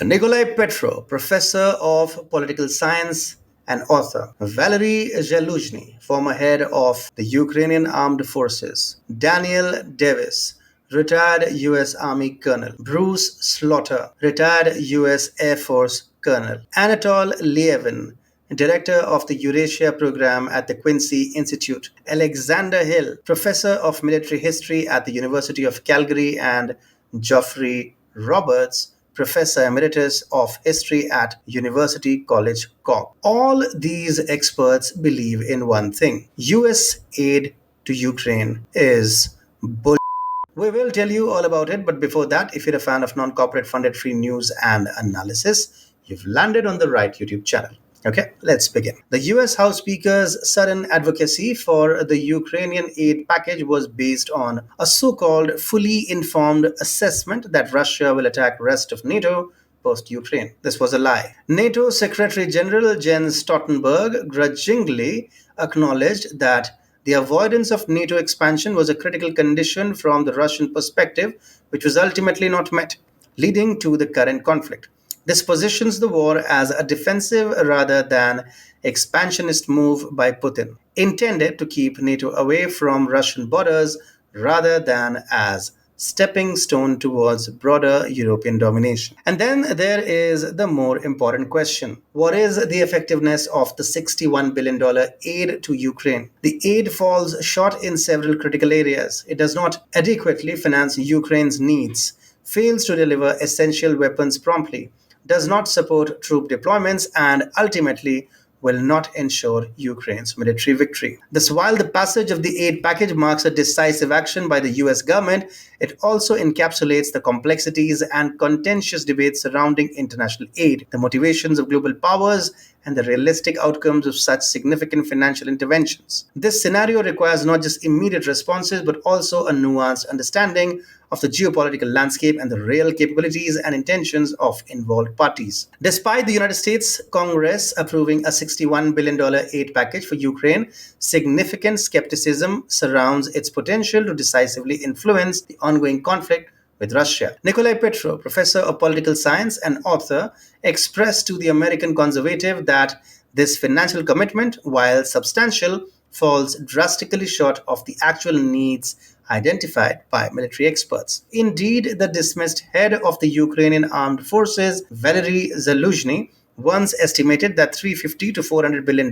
Nicolai Petro, professor of political science and author. Valery Zaluzhny, former head of the Ukrainian armed forces. Daniel Davis, retired U.S. Army colonel. Bruce Slaughter, retired U.S. Air Force colonel. Anatol Lieven, director of the Eurasia program at the Quincy Institute. Alexander Hill, professor of military history at the University of Calgary, and Geoffrey Roberts, Professor Emeritus of History at University College Cork. All these experts believe in one thing: US aid to Ukraine is bull. We will tell you all about it, but before that, if you're a fan of non corporate funded free news and analysis, you've landed on the right YouTube channel. Okay, let's begin. The US House Speaker's sudden advocacy for the Ukrainian aid package was based on a so-called fully informed assessment that Russia will attack rest of NATO post-Ukraine. This was a lie. NATO Secretary General Jens Stoltenberg grudgingly acknowledged that the avoidance of NATO expansion was a critical condition from the Russian perspective, which was ultimately not met, leading to the current conflict. This positions the war as a defensive rather than expansionist move by Putin, intended to keep NATO away from Russian borders rather than as stepping stone towards broader European domination. And then there is the more important question. What is the effectiveness of the $61 billion aid to Ukraine? The aid falls short in several critical areas. It does not adequately finance Ukraine's needs, fails to deliver essential weapons promptly, does not support troop deployments, and ultimately will not ensure Ukraine's military victory. Thus, while the passage of the aid package marks a decisive action by the US government, it also encapsulates the complexities and contentious debates surrounding international aid, the motivations of global powers, and the realistic outcomes of such significant financial interventions. This scenario requires not just immediate responses, but also a nuanced understanding of the geopolitical landscape and the real capabilities and intentions of involved parties. Despite the United States Congress approving a $61 billion aid package for Ukraine, significant skepticism surrounds its potential to decisively influence the ongoing conflict with Russia. Nicolai Petro, professor of political science and author, expressed to the American Conservative that this financial commitment, while substantial, falls drastically short of the actual needs identified by military experts. Indeed, the dismissed head of the Ukrainian armed forces, Valery Zaluzhny, once estimated that $350 to $400 billion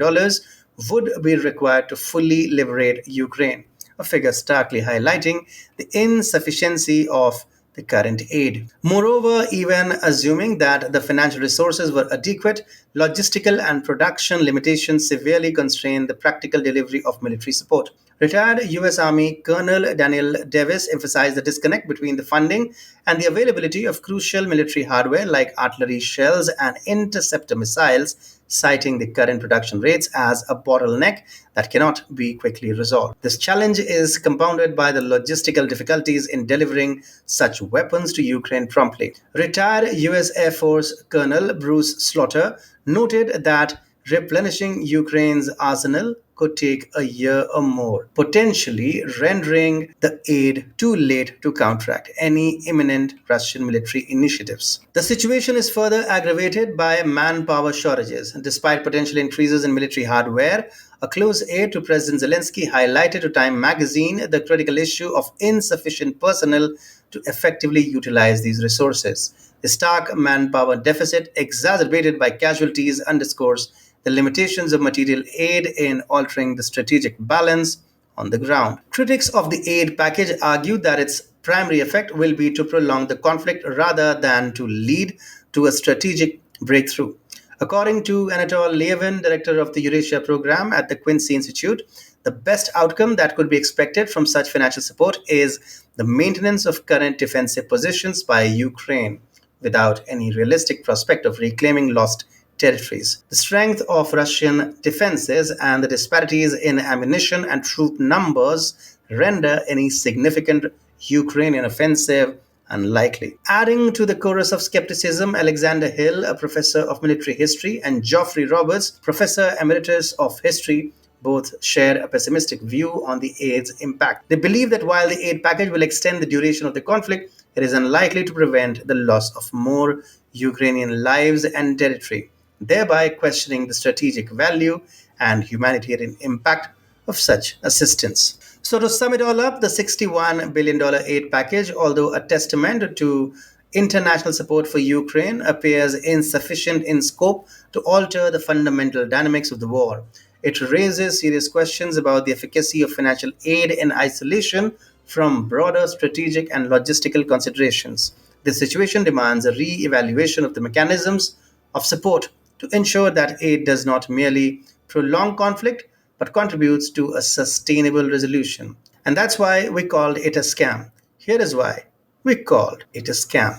would be required to fully liberate Ukraine, a figure starkly highlighting the insufficiency of the current aid. Moreover, even assuming that the financial resources were adequate, logistical and production limitations severely constrain the practical delivery of military support. Retired U.S. Army Colonel Daniel Davis emphasized the disconnect between the funding and the availability of crucial military hardware like artillery shells and interceptor missiles, citing the current production rates as a bottleneck that cannot be quickly resolved. This challenge is compounded by the logistical difficulties in delivering such weapons to Ukraine promptly. Retired U.S. Air Force Colonel Bruce Slaughter noted that replenishing Ukraine's arsenal could take a year or more, potentially rendering the aid too late to counteract any imminent Russian military initiatives. The situation is further aggravated by manpower shortages. Despite potential increases in military hardware, a close aide to President Zelensky highlighted to Time magazine the critical issue of insufficient personnel to effectively utilize these resources. The stark manpower deficit, exacerbated by casualties, underscores the limitations of material aid in altering the strategic balance on the ground. Critics of the aid package argue that its primary effect will be to prolong the conflict rather than to lead to a strategic breakthrough. According to Anatol Lieven, director of the Eurasia program at the Quincy Institute, the best outcome that could be expected from such financial support is the maintenance of current defensive positions by Ukraine without any realistic prospect of reclaiming lost territories. The strength of Russian defenses and the disparities in ammunition and troop numbers render any significant Ukrainian offensive unlikely. Adding to the chorus of skepticism, Alexander Hill, a professor of military history, and Geoffrey Roberts, professor emeritus of history, both share a pessimistic view on the aid's impact. They believe that while the aid package will extend the duration of the conflict, it is unlikely to prevent the loss of more Ukrainian lives and territory, thereby questioning the strategic value and humanitarian impact of such assistance. So, to sum it all up, the $61 billion aid package, although a testament to international support for Ukraine, appears insufficient in scope to alter the fundamental dynamics of the war. It raises serious questions about the efficacy of financial aid in isolation from broader strategic and logistical considerations. This situation demands a re evaluation of the mechanisms of support to ensure that aid does not merely prolong conflict but contributes to a sustainable resolution. And that's why we called it a scam. Here is why we called it a scam.